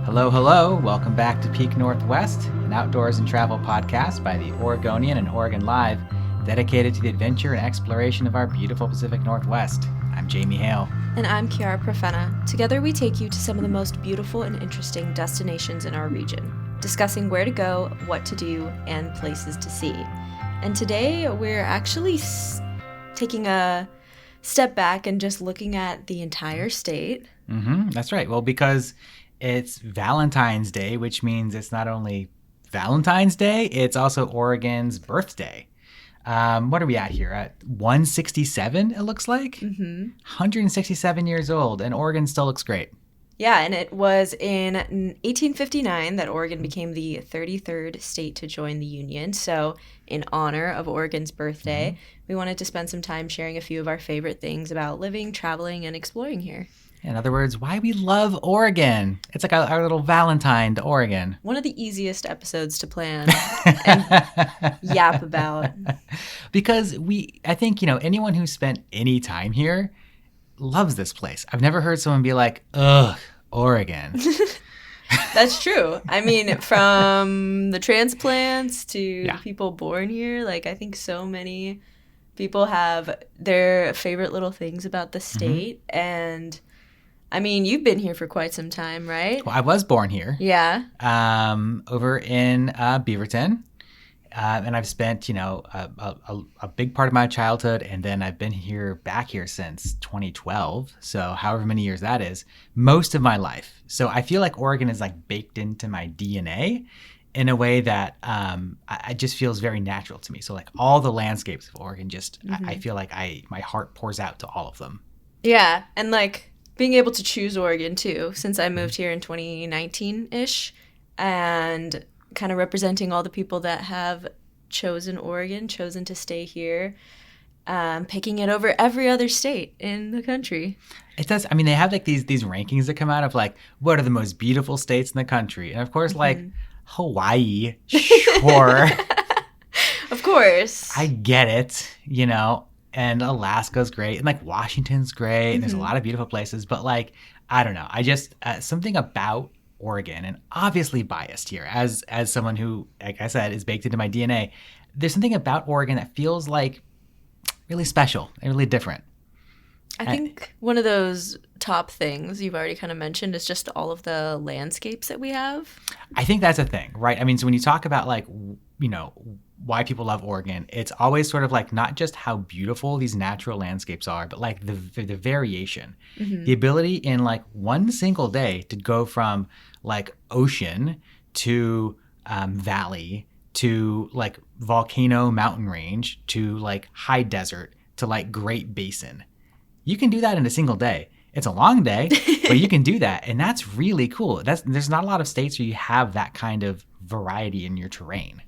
Hello, hello. Welcome back to Peak Northwest, an outdoors and travel podcast by the Oregonian and Oregon Live, dedicated to the adventure and exploration of our beautiful Pacific Northwest. I'm Jamie Hale. And I'm Kiara Profena. Together we take you to some of the most beautiful and interesting destinations in our region, discussing where to go, what to do, and places to see. And today we're actually taking a step back and just looking at the entire state. That's right. Well, because it's Valentine's Day, which means it's not only Valentine's Day, it's also Oregon's birthday. What are we at here? At 167, it looks like? 167 years old, and Oregon still looks great. Yeah, and it was in 1859 that Oregon became the 33rd state to join the Union. So in honor of Oregon's birthday, we wanted to spend some time sharing a few of our favorite things about living, traveling, and exploring here. In other words, why we love Oregon. It's like our little Valentine to Oregon. One of the easiest episodes to plan and yap about. Because I think, anyone who spent any time here loves this place. I've never heard someone be like, ugh, Oregon. That's true. I mean, from the transplants to people born here, I think so many people have their favorite little things about the state. And I mean, you've been here for quite some time, right? Well, I was born here. Yeah. Over in Beaverton. And I've spent, a big part of my childhood, and then I've been back here since 2012. So however many years that is, most of my life. So I feel like Oregon is baked into my DNA in a way that it just feels very natural to me. So all the landscapes of Oregon, I feel like my heart pours out to all of them. Yeah, and being able to choose Oregon too, since I moved here in 2019-ish, and kind of representing all the people that have chosen Oregon, chosen to stay here, picking it over every other state in the country. It does. I mean, they have these rankings that come out of what are the most beautiful states in the country, and of course, Hawaii, sure, of course, I get it, and Alaska's great, and Washington's great, and there's a lot of beautiful places, but I don't know, I just something about Oregon, and obviously biased here as someone who, like I said, is baked into my DNA. There's something about Oregon that feels really special and really different. I think one of those top things you've already kind of mentioned is just all of the landscapes that we have. I think that's a thing, right? I mean, so when you talk about why people love Oregon, it's always sort of not just how beautiful these natural landscapes are, but the variation, the ability in one single day to go from ocean to valley to volcano mountain range to high desert to Great Basin. You can do that in a single day. It's a long day, but you can do that, and that's really cool. There's not a lot of states where you have that kind of variety in your terrain.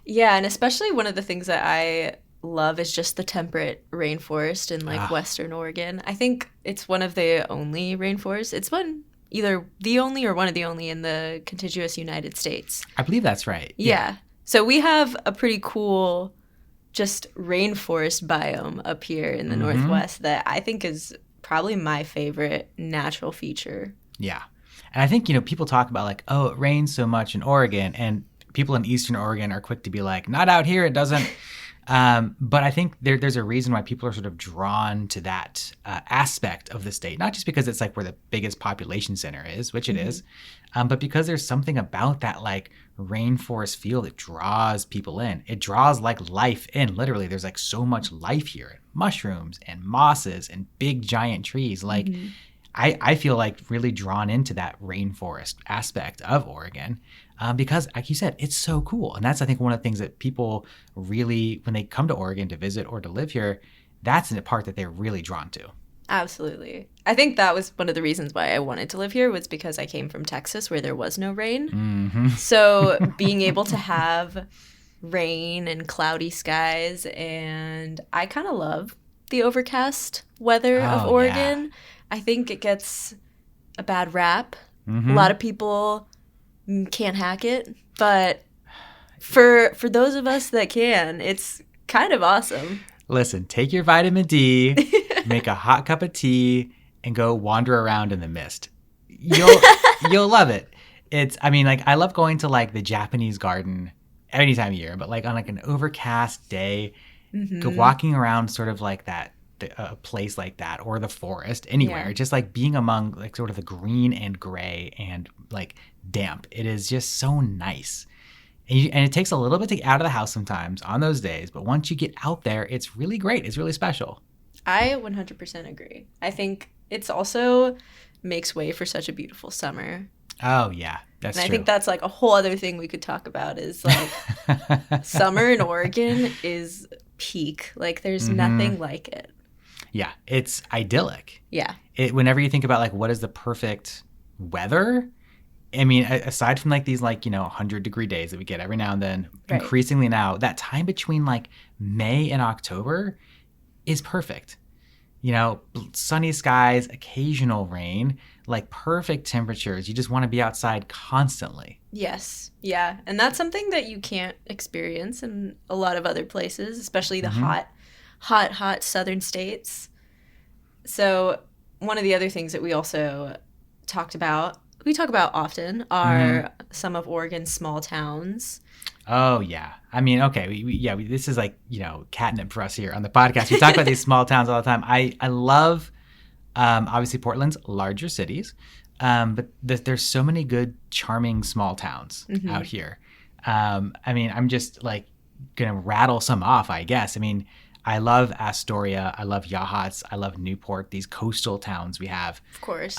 Yeah, and especially one of the things that I love is just the temperate rainforest in Western Oregon. I think it's one of the only rainforests. It's either the only or one of the only in the contiguous United States. I believe that's right. Yeah. So we have a pretty cool just rainforest biome up here in the Northwest that I think is probably my favorite natural feature. Yeah. And I think, people talk about oh, it rains so much in Oregon, and people in Eastern Oregon are quick to be not out here, it doesn't. But I think there's a reason why people are sort of drawn to that aspect of the state, not just because it's where the biggest population center is, which it is, but because there's something about that rainforest feel that draws people in. It draws life in. Literally, there's so much life here. Mushrooms and mosses and big giant trees. I feel really drawn into that rainforest aspect of Oregon because, like you said, it's so cool. And that's, I think, one of the things that people really, when they come to Oregon to visit or to live here, that's the part that they're really drawn to. Absolutely. I think that was one of the reasons why I wanted to live here, was because I came from Texas where there was no rain. So being able to have rain and cloudy skies, and I kind of love the overcast weather of Oregon. Yeah. I think it gets a bad rap. A lot of people can't hack it, but for those of us that can, it's kind of awesome. Listen, take your vitamin D, make a hot cup of tea, and go wander around in the mist. You'll love it. I mean, like, I love going to like the Japanese garden any time of year, but like on like an overcast day, go walking around sort of like that, a place like that, or the forest, anywhere, Yeah. just like being among like sort of the green and gray and like damp. It is just so nice. And it takes a little bit to get out of the house sometimes on those days, but once you get out there, it's really great. It's really special. I 100% agree. I think it's also makes way for such a beautiful summer. Oh, yeah, that's And I true. think that's like a whole other thing we could talk about is like summer in Oregon is peak. Like there's nothing like it. Yeah, it's idyllic. Yeah. Whenever you think about like what is the perfect weather, I mean, aside from like these like, 100-degree days that we get every now and then, Right. increasingly now, that time between like May and October is perfect. Sunny skies, occasional rain, like perfect temperatures. You just want to be outside constantly. Yes. Yeah. And that's something that you can't experience in a lot of other places, especially the hot southern states. So one of the other things that we also talk about often are some of Oregon's small towns. Oh, yeah. I mean, okay. This is like, catnip for us here on the podcast. We talk about these small towns all the time. I love, obviously, Portland's larger cities, but there's so many good, charming small towns out here. I mean, I'm just like going to rattle some off, I guess. I mean, I love Astoria. I love Yachats. I love Newport, these coastal towns we have. Of course.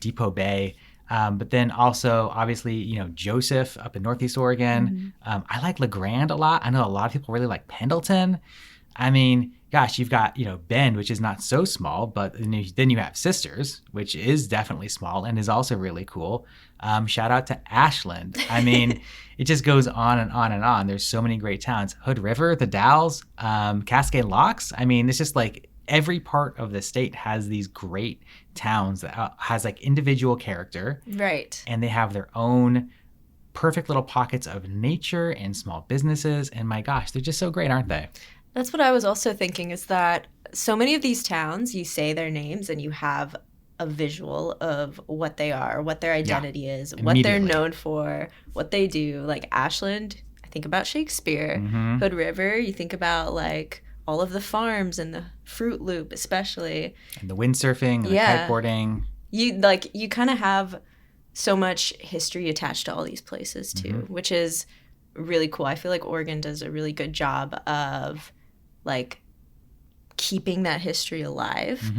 Depot Bay. But then also, obviously, Joseph up in Northeast Oregon. I like LeGrand a lot. I know a lot of people really like Pendleton. I mean, gosh, you've got, Bend, which is not so small, but then you have Sisters, which is definitely small and is also really cool. Shout out to Ashland. I mean, it just goes on and on and on. There's so many great towns. Hood River, the Dalles, Cascade Locks. I mean, it's just like every part of the state has these great towns that has like individual character. Right. And they have their own perfect little pockets of nature and small businesses. And my gosh, they're just so great, aren't they? That's what I was also thinking is that so many of these towns, you say their names and you have a visual of what they are, what their identity is, what they're known for, what they do. Like Ashland, I think about Shakespeare. Hood River, you think about like all of the farms and the Fruit Loop especially. And the windsurfing and the kiteboarding. You kind of have so much history attached to all these places too, which is really cool. I feel like Oregon does a really good job of like keeping that history alive,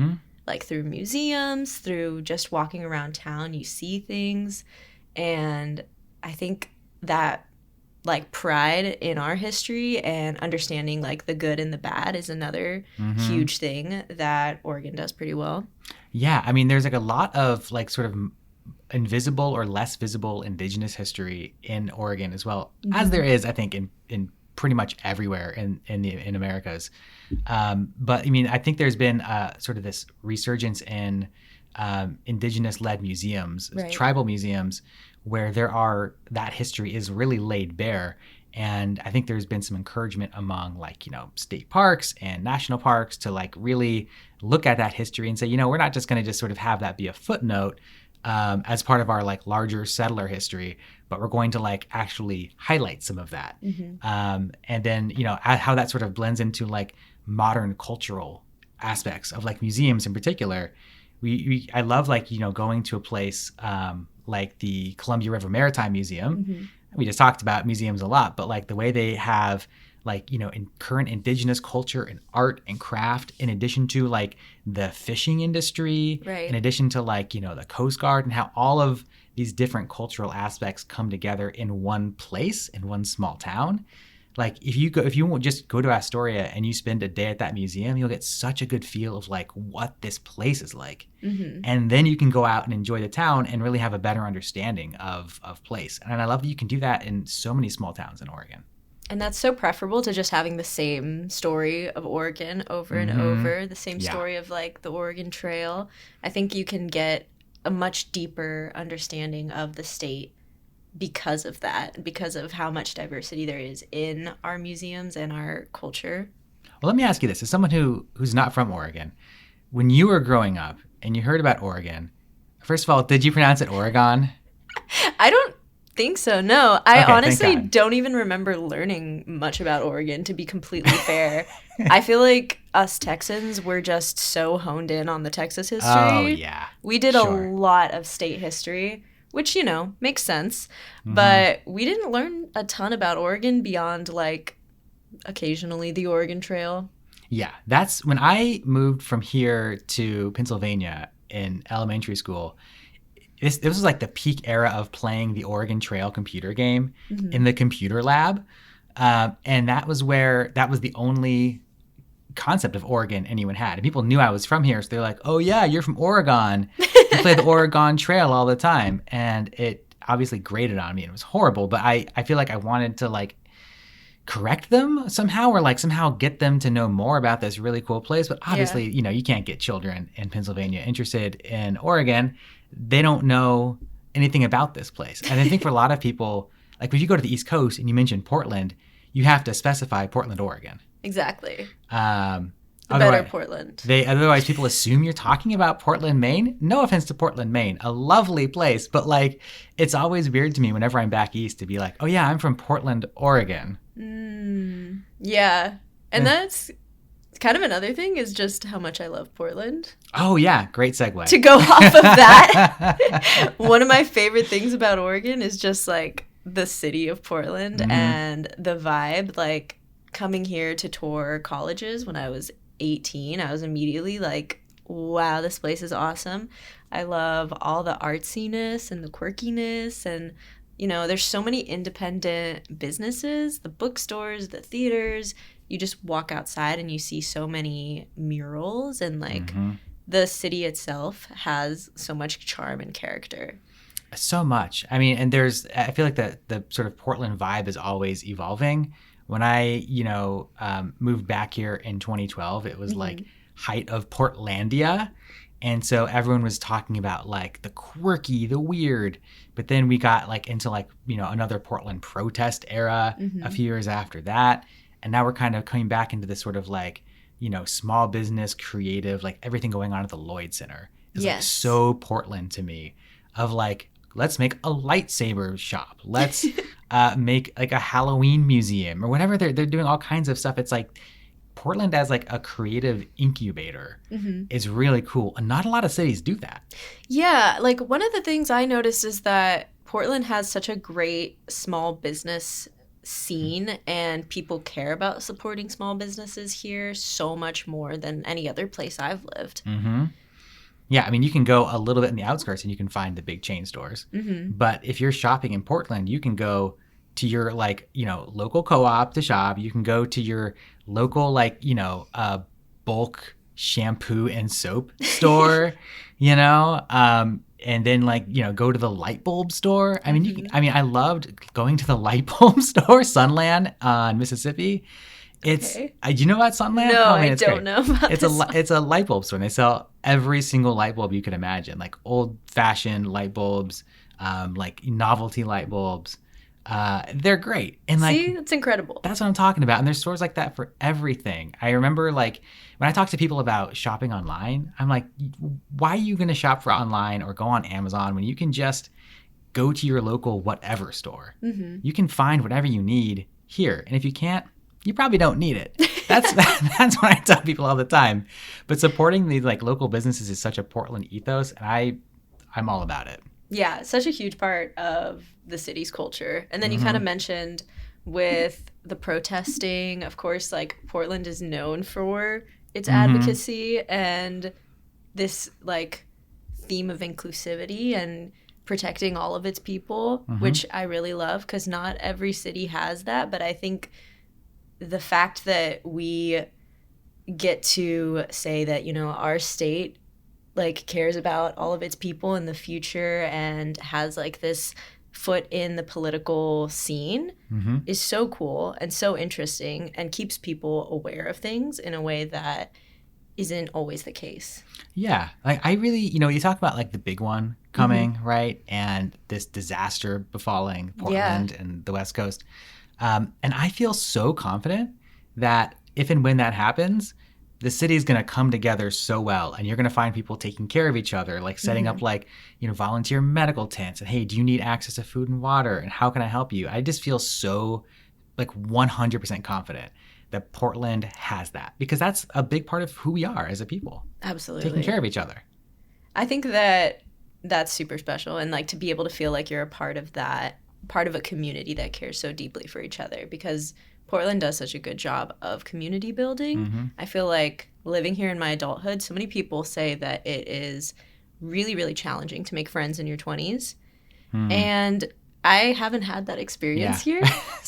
like through museums, through just walking around town, you see things. And I think that like pride in our history and understanding like the good and the bad is another huge thing that Oregon does pretty well. Yeah. I mean, there's like a lot of like sort of invisible or less visible indigenous history in Oregon as well, as there is, I think, in pretty much everywhere in Americas. But I mean, I think there's been sort of this resurgence in indigenous-led museums, tribal museums, where that history is really laid bare. And I think there's been some encouragement among like, state parks and national parks to like really look at that history and say, we're not just going to just sort of have that be a footnote as part of our like larger settler history, but we're going to like actually highlight some of that. And then, how that sort of blends into like modern cultural aspects of like museums in particular. I love like, going to a place like the Columbia River Maritime Museum. We just talked about museums a lot, but like the way they have like, in current indigenous culture and art and craft, in addition to like the fishing industry, in addition to like, the Coast Guard, and how all of these different cultural aspects come together in one place, in one small town. Like if you won't just go to Astoria and you spend a day at that museum, you'll get such a good feel of like what this place is like. And then you can go out and enjoy the town and really have a better understanding of place. And I love that you can do that in so many small towns in Oregon. And that's so preferable to just having the same story of Oregon over and over, the same story of like the Oregon Trail. I think you can get a much deeper understanding of the state because of that, because of how much diversity there is in our museums and our culture. Well, let me ask you this. As someone who's not from Oregon, when you were growing up and you heard about Oregon, first of all, did you pronounce it Oregon? I don't think so. No, I Okay, thank honestly God. don't even remember learning much about Oregon, to be completely fair. I feel like us Texans were just so honed in on the Texas Oh, history. yeah. We did a Sure. lot of state history, which, makes sense. Hmm. But we didn't learn a ton about Oregon beyond, like, occasionally the Oregon Trail. Yeah, that's when I moved from here to Pennsylvania in elementary school. This was like the peak era of playing the Oregon Trail computer game Hmm. in the computer lab. And that was the only concept of Oregon anyone had. And people knew I was from here. So they're like, oh, yeah, you're from Oregon. You play the Oregon Trail all the time. And it obviously grated on me. And it was horrible. But I feel like I wanted to like correct them somehow or like somehow get them to know more about this really cool place. But Yeah. obviously, you can't get children in Pennsylvania interested in Oregon. They don't know anything about this place. And I think for a lot of people, like when you go to the East Coast and you mention Portland, you have to specify Portland, Oregon. Exactly. Um, The better otherwise, Portland. otherwise people assume you're talking about Portland, Maine. No offense to Portland, Maine, a lovely place, but like it's always weird to me whenever I'm back east to be like, oh yeah, I'm from Portland, Oregon. Yeah. And Eh. that's kind of another thing is just how much I love Portland. Oh yeah, great segue. To go off of that, one of my favorite things about Oregon is just like the city of Portland and the vibe. Like coming here to tour colleges when I was 18, I was immediately like, wow, this place is awesome. I love all the artsiness and the quirkiness and there's so many independent businesses, the bookstores, the theaters. You just walk outside and you see so many murals and like the city itself has so much charm and character. So much. I mean, and I feel like the sort of Portland vibe is always evolving. When I, moved back here in 2012, it was like height of Portlandia. And so everyone was talking about like the quirky, the weird, but then we got like into like, another Portland protest era a few years after that. And now we're kind of coming back into this sort of like, small business, creative, like everything going on at the Lloyd Center is like so Portland to me of like, let's make a lightsaber shop. Let's make like a Halloween museum or whatever. They're doing all kinds of stuff. It's like Portland as like a creative incubator is really cool. And not a lot of cities do that. Yeah. Like one of the things I noticed is that Portland has such a great small business scene and people care about supporting small businesses here so much more than any other place I've lived. Yeah, I mean, you can go a little bit in the outskirts and you can find the big chain stores. But if you're shopping in Portland, you can go to your like, local co-op to shop. You can go to your local like, bulk shampoo and soap store, and then like, go to the light bulb store. I mean, I loved going to the light bulb store, Sunland on Mississippi. It's Okay. do you know about Sunland? No, Man, I it's don't great. know about It's this. it's a light bulb store, and they sell every single light bulb you could imagine, like old fashioned light bulbs, like novelty light bulbs. They're great, and like See, that's incredible. that's what I'm talking about. And there's stores like that for everything. I remember like when I talk to people about shopping online, I'm like, why are you going to shop for online or go on Amazon when you can just go to your local whatever store? You can find whatever you need here, and if you can't, you probably don't need it. That's what I tell people all the time. But supporting these like local businesses is such a Portland ethos, and I'm all about it. Yeah, such a huge part of the city's culture. And then you kind of mentioned with the protesting, of course, like Portland is known for its advocacy and this like theme of inclusivity and protecting all of its people, which I really love because not every city has that. But I think the fact that we get to say that, our state like cares about all of its people in the future and has like this foot in the political scene is so cool and so interesting and keeps people aware of things in a way that isn't always the case. Yeah. Like I really, you talk about like the big one coming, right? And this disaster befalling Portland and the West Coast. And I feel so confident that if and when that happens, the city's going to come together so well, and you're going to find people taking care of each other, like setting up like, volunteer medical tents, and hey, do you need access to food and water, and how can I help you? I just feel so like 100% confident that Portland has that, because that's a big part of who we are as a people. Absolutely. Taking care of each other. I think that that's super special, and like to be able to feel like you're a part of that, part of a community that cares so deeply for each other, because Portland does such a good job of community building. I feel like living here in my adulthood, so many people say that it is really, really challenging to make friends in your 20s. And I haven't had that experience here.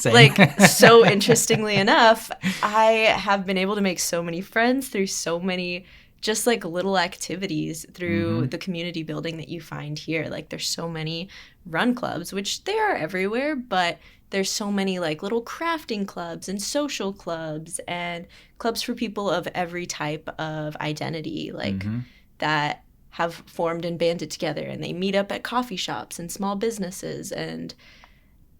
Like, so interestingly enough, I have been able to make so many friends through so many just like little activities through the community building that you find here. Like, there's so many run clubs, which they are everywhere, but there's so many like little crafting clubs and social clubs and clubs for people of every type of identity, like that have formed and banded together, and they meet up at coffee shops and small businesses. And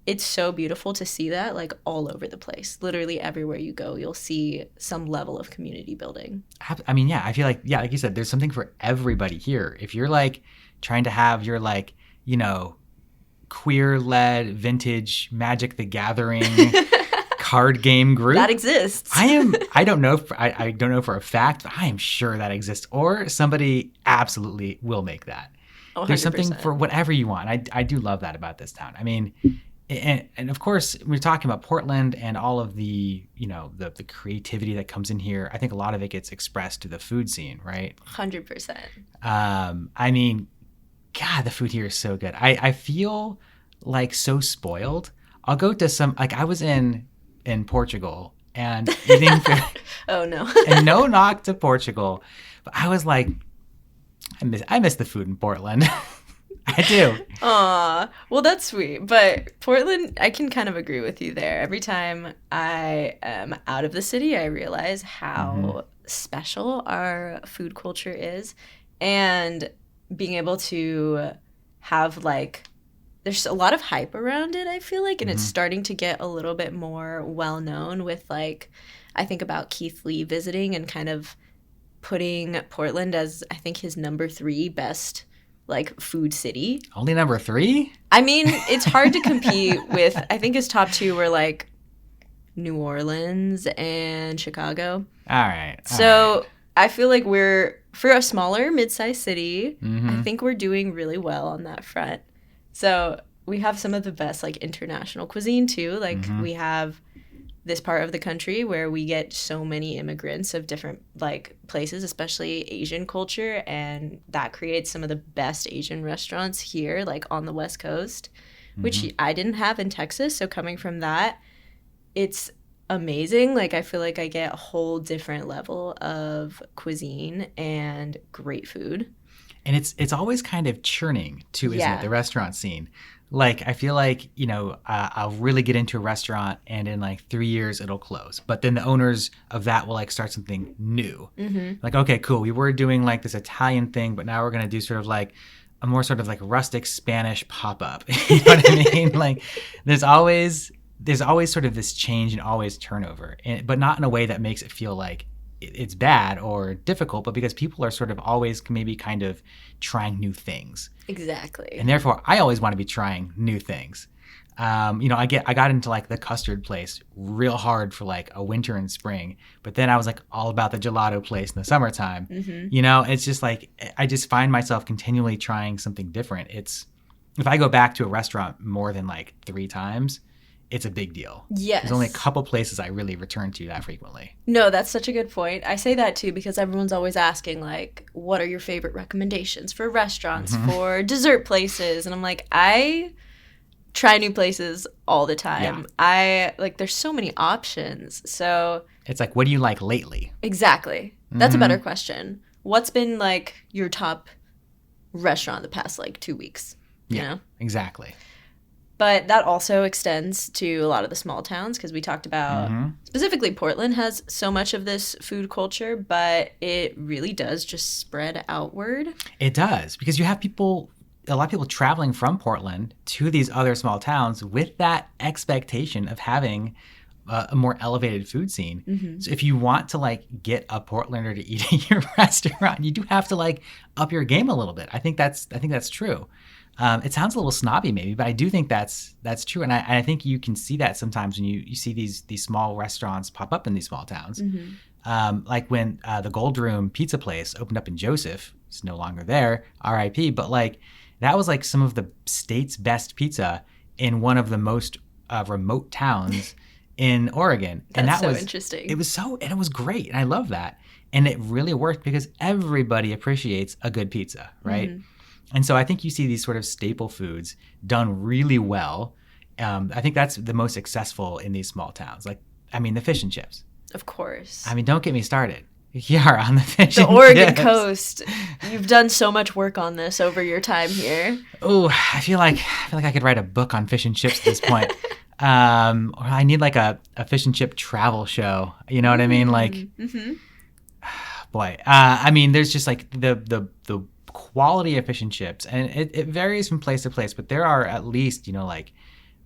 it's so beautiful to see that like all over the place. Literally everywhere you go, you'll see some level of community building. I mean, yeah, I feel like, yeah, like you said, there's something for everybody here. If you're like trying to have your like, queer-led vintage Magic the Gathering card game group that exists. I don't know for a fact, but I am sure that exists, or somebody absolutely will make that. 100%. There's something for whatever you want. I do love that about this town. I mean, and of course, we're talking about Portland and all of the the creativity that comes in here. I think a lot of it gets expressed to the food scene, right? 100%. I mean, God, the food here is so good. I feel like so spoiled. I'll go to some, like I was in Portugal and eating food. Oh no. And no knock to Portugal, but I was like, I miss the food in Portland. I do. Aw, well that's sweet. But Portland, I can kind of agree with you there. Every time I am out of the city, I realize how special our food culture is, and being able to have like, there's a lot of hype around it, I feel like, and it's starting to get a little bit more well known with like, I think about Keith Lee visiting and kind of putting Portland as, I think, his number 3 best like food city. Only number 3? I mean, it's hard to compete with, I think his top 2 were like New Orleans and Chicago. All right. So I feel like for a smaller mid-sized city, I think we're doing really well on that front. So we have some of the best like international cuisine too. Like we have this part of the country where we get so many immigrants of different like places, especially Asian culture, and that creates some of the best Asian restaurants here, like on the West Coast, which I didn't have in Texas. So coming from that, it's amazing. Like I feel like I get a whole different level of cuisine and great food. And it's always kind of churning too, isn't it? The restaurant scene. Like I feel like, I'll really get into a restaurant and in like 3 years it'll close. But then the owners of that will like start something new. Like, okay, cool. We were doing like this Italian thing, but now we're going to do sort of like a more sort of like rustic Spanish pop-up. You know what I mean? Like there's always sort of this change and always turnover, but not in a way that makes it feel like it's bad or difficult, but because people are sort of always maybe kind of trying new things. Exactly. And therefore, I always want to be trying new things. I got into like the custard place real hard for like a winter and spring, but then I was like all about the gelato place in the summertime. It's just like I just find myself continually trying something different. If I go back to a restaurant more than like 3 times, it's a big deal. Yes. There's only a couple places I really return to that frequently. No, that's such a good point. I say that too because everyone's always asking like, what are your favorite recommendations for restaurants, for dessert places? And I'm like, I try new places all the time. There's so many options. So it's like, what do you like lately? Exactly. That's a better question. What's been like your top restaurant the past like 2 weeks? You know? Exactly. But that also extends to a lot of the small towns because we talked about specifically Portland has so much of this food culture, but it really does just spread outward. It does, because you have a lot of people traveling from Portland to these other small towns with that expectation of having a more elevated food scene. So if you want to like get a Portlander to eat at your restaurant, you do have to like up your game a little bit. I think that's true. It sounds a little snobby maybe, but I do think that's true. And I think you can see that sometimes when you see these small restaurants pop up in these small towns. Like when the Gold Room pizza place opened up in Joseph. It's no longer there, RIP, but like that was like some of the state's best pizza in one of the most remote towns in Oregon. And That's that so was interesting. It was great. And I love that. And it really worked because everybody appreciates a good pizza, right? And so I think you see these sort of staple foods done really well. I think that's the most successful in these small towns. Like, I mean, the fish and chips. Of course. I mean, don't get me started. Yeah, on the fish The and Oregon chips. coast. You've done so much work on this over your time here. Oh, I feel like I could write a book on fish and chips at this point. Or I need like a fish and chip travel show. You know what I mean? Like, boy. I mean, there's just like the quality of fish and chips, and it varies from place to place, but there are at least, you know, like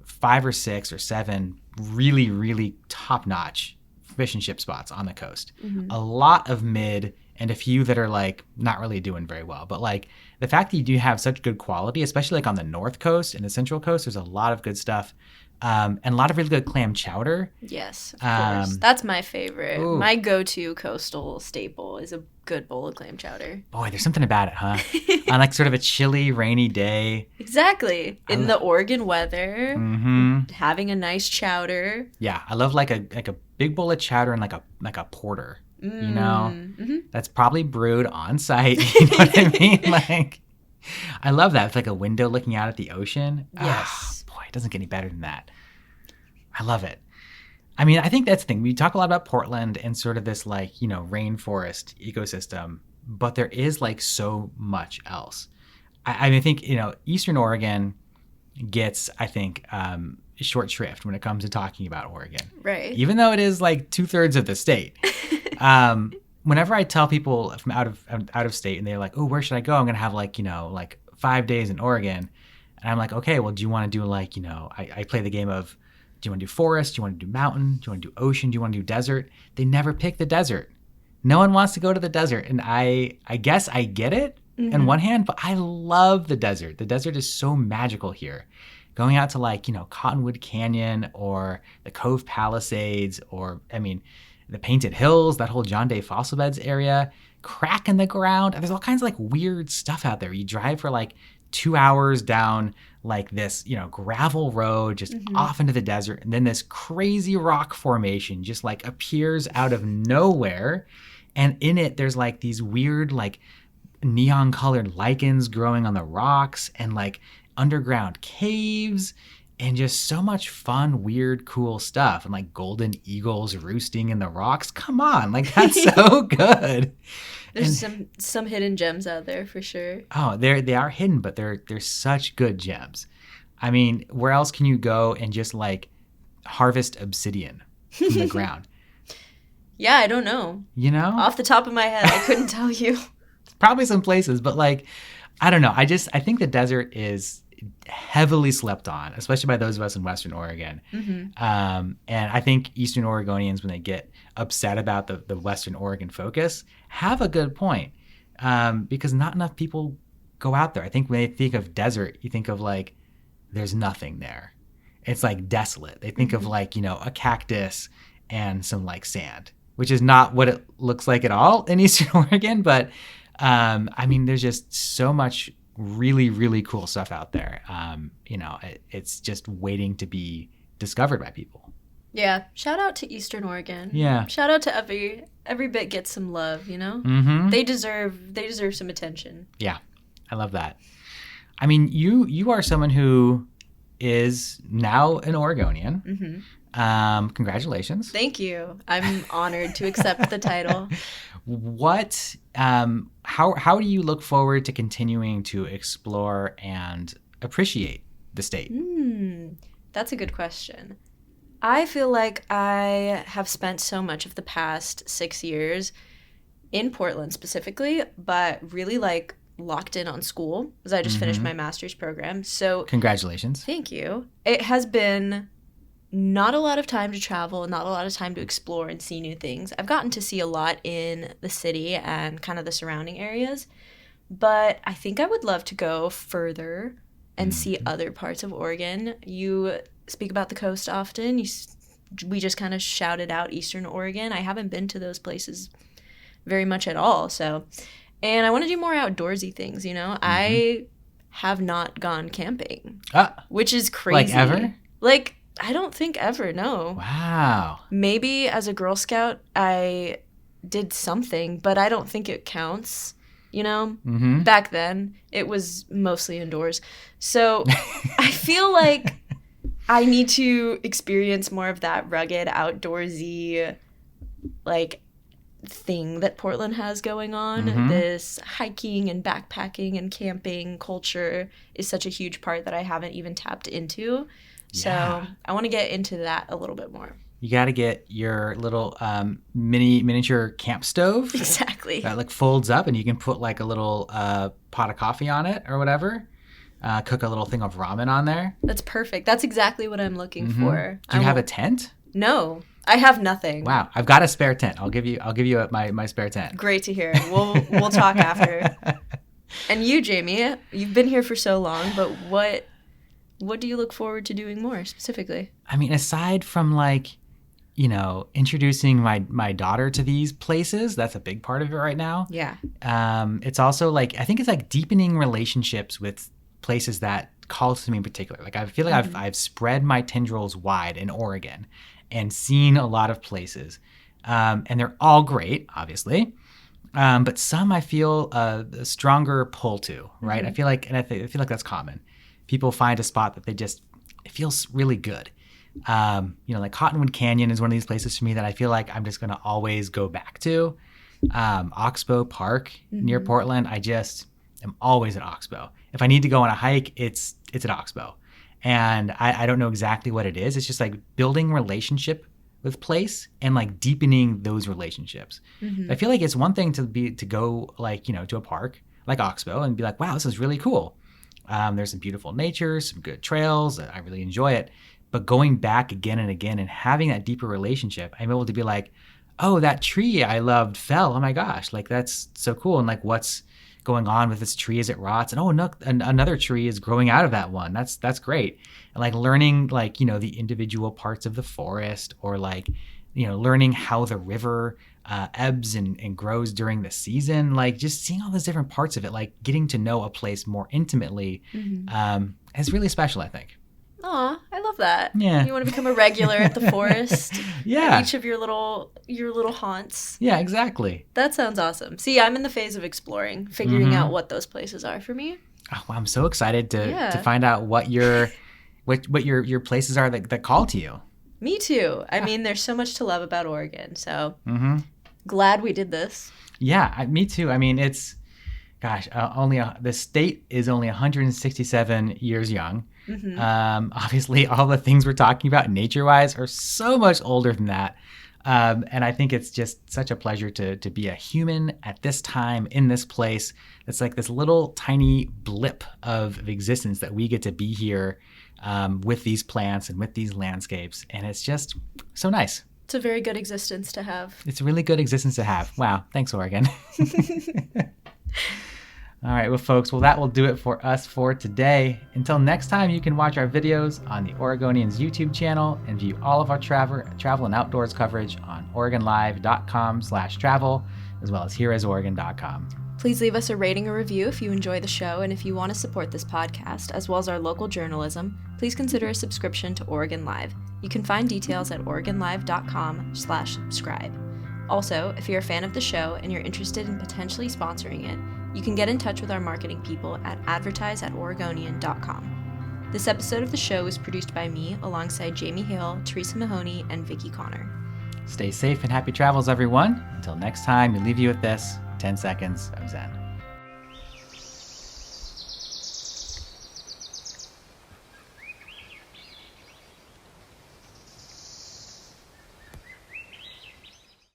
5 or 6 or 7 really, really top-notch fish and chip spots on the coast. A lot of mid and a few that are like not really doing very well. But like the fact that you do have such good quality, especially like on the North Coast and the Central Coast, there's a lot of good stuff. And a lot of really good clam chowder. Yes, of course. That's my favorite. Ooh. My go-to coastal staple is a good bowl of clam chowder. Boy, there's something about it, huh? On like sort of a chilly, rainy day. Exactly. In the Oregon weather, having a nice chowder. Yeah, I love like a big bowl of chowder and like a porter. You know, that's probably brewed on site. You know what I mean? Like, I love that. It's like a window looking out at the ocean. Yes. Boy, it doesn't get any better than that. I love it. I mean, I think that's the thing. We talk a lot about Portland and sort of this like, you know, rainforest ecosystem, but there is like so much else. I mean, I think, you know, Eastern Oregon gets, I think, short shrift when it comes to talking about Oregon. Right. Even though it is like 2/3 of the state. Whenever I tell people from out of state and they're like, oh, where should I go? I'm going to have like, you know, like 5 days in Oregon. And I'm like, okay, well, do you want to do like, you know, I play the game of, do you want to do forest? Do you want to do mountain? Do you want to do ocean? Do you want to do desert? They never pick the desert. No one wants to go to the desert. And I guess I get it on one hand, but I love the desert. The desert is so magical here. Going out to like, you know, Cottonwood Canyon or the Cove Palisades or, I mean, the Painted Hills, that whole John Day Fossil Beds area, crack in the ground. There's all kinds of like weird stuff out there. You drive for like 2 hours down like this, you know, gravel road just off into the desert. And then this crazy rock formation just like appears out of nowhere. And in it, there's like these weird, like neon colored lichens growing on the rocks and like underground caves and just so much fun, weird, cool stuff. And like golden eagles roosting in the rocks. Come on. Like that's so good. There's some hidden gems out there for sure. Oh, they are hidden, but they're such good gems. I mean, where else can you go and just like harvest obsidian from the ground? Yeah, I don't know. You know? Off the top of my head, I couldn't tell you. Probably some places, but like, I don't know. I think the desert is heavily slept on, especially by those of us in Western Oregon. And I think Eastern Oregonians, when they get upset about the Western Oregon focus, have a good point, because not enough people go out there. I think when they think of desert, you think of like, there's nothing there. It's like desolate. They think of like, you know, a cactus and some like sand, which is not what it looks like at all in Eastern Oregon. But I mean, there's just so much really, really cool stuff out there. You know, it's just waiting to be discovered by people. Yeah. Shout out to Eastern Oregon. Yeah. Shout out to every bit gets some love, you know? They deserve some attention. Yeah. I love that. I mean, you are someone who is now an Oregonian. Congratulations. Thank you. I'm honored to accept the title. What, how do you look forward to continuing to explore and appreciate the state? That's a good question. I feel like I have spent so much of the past 6 years in Portland specifically, but really like locked in on school as I just finished my master's program. So congratulations. Thank you. It has been not a lot of time to travel, not a lot of time to explore and see new things. I've gotten to see a lot in the city and kind of the surrounding areas, but I think I would love to go further and see other parts of Oregon. You speak about the coast often. We just kind of shouted out Eastern Oregon. I haven't been to those places very much at all. And I want to do more outdoorsy things, you know? I have not gone camping, which is crazy. Like ever? Like, I don't think ever, no. Wow. Maybe as a Girl Scout, I did something, but I don't think it counts, you know? Back then, it was mostly indoors. So I feel like I need to experience more of that rugged, outdoorsy, like, thing that Portland has going on. This hiking and backpacking and camping culture is such a huge part that I haven't even tapped into. So I want to get into that a little bit more. You got to get your little miniature camp stove. Exactly. That like folds up and you can put like a little pot of coffee on it or whatever. Cook a little thing of ramen on there. That's perfect. That's exactly what I'm looking for. Do you have a tent? No, I have nothing. Wow, I've got a spare tent. I'll give you my spare tent. Great to hear. We'll talk after. And you, Jamie, you've been here for so long, but what do you look forward to doing more specifically? I mean, aside from like, you know, introducing my daughter to these places, that's a big part of it right now. Yeah. It's also like, I think it's like deepening relationships with places that call to me in particular. Like I feel like I've spread my tendrils wide in Oregon and seen a lot of places. And they're all great, obviously. But some I feel a stronger pull to, right? I feel like that's common. People find a spot that it feels really good. You know, like Cottonwood Canyon is one of these places for me that I feel like I'm just going to always go back to. Oxbow Park near Portland, I'm always at Oxbow. If I need to go on a hike, it's at Oxbow. And I don't know exactly what it is. It's just like building relationship with place and like deepening those relationships. I feel like it's one thing to go like, you know, to a park like Oxbow and be like, wow, this is really cool. There's some beautiful nature, some good trails. I really enjoy it. But going back again and again and having that deeper relationship, I'm able to be like, oh, that tree I loved fell. Oh my gosh, like that's so cool. And like, what's going on with this tree as it rots? And oh, no, another tree is growing out of that one. That's great. And like learning like, you know, the individual parts of the forest, or like, you know, learning how the river ebbs and grows during the season, like just seeing all those different parts of it, like getting to know a place more intimately is really special, I think. Aw, I love that. Yeah. You want to become a regular at the forest? Yeah. At each of your little haunts. Yeah, exactly. That sounds awesome. See, I'm in the phase of exploring, figuring out what those places are for me. Oh, well, I'm so excited to find out what your places are that call to you. Me too. I mean, there's so much to love about Oregon, so glad we did this. Yeah, me too. I mean, it's, gosh, the state is only 167 years young. Obviously, all the things we're talking about nature-wise are so much older than that. And I think it's just such a pleasure to be a human at this time in this place. It's like this little tiny blip of existence that we get to be here with these plants and with these landscapes. And it's just so nice. It's a very good existence to have. It's a really good existence to have. Wow. Thanks, Oregon. All right, well, folks, that will do it for us for today. Until next time, you can watch our videos on the Oregonians YouTube channel and view all of our travel and outdoors coverage on OregonLive.com/travel, as well as HereIsOregon.com. Please leave us a rating or review if you enjoy the show, and if you want to support this podcast, as well as our local journalism, please consider a subscription to Oregon Live. You can find details at OregonLive.com/subscribe. Also, if you're a fan of the show and you're interested in potentially sponsoring it, you can get in touch with our marketing people at advertise@oregonian.com. This episode of the show is produced by me alongside Jamie Hale, Teresa Mahoney, and Vicky Connor. Stay safe and happy travels, everyone. Until next time, we leave you with this 10 seconds of Zen.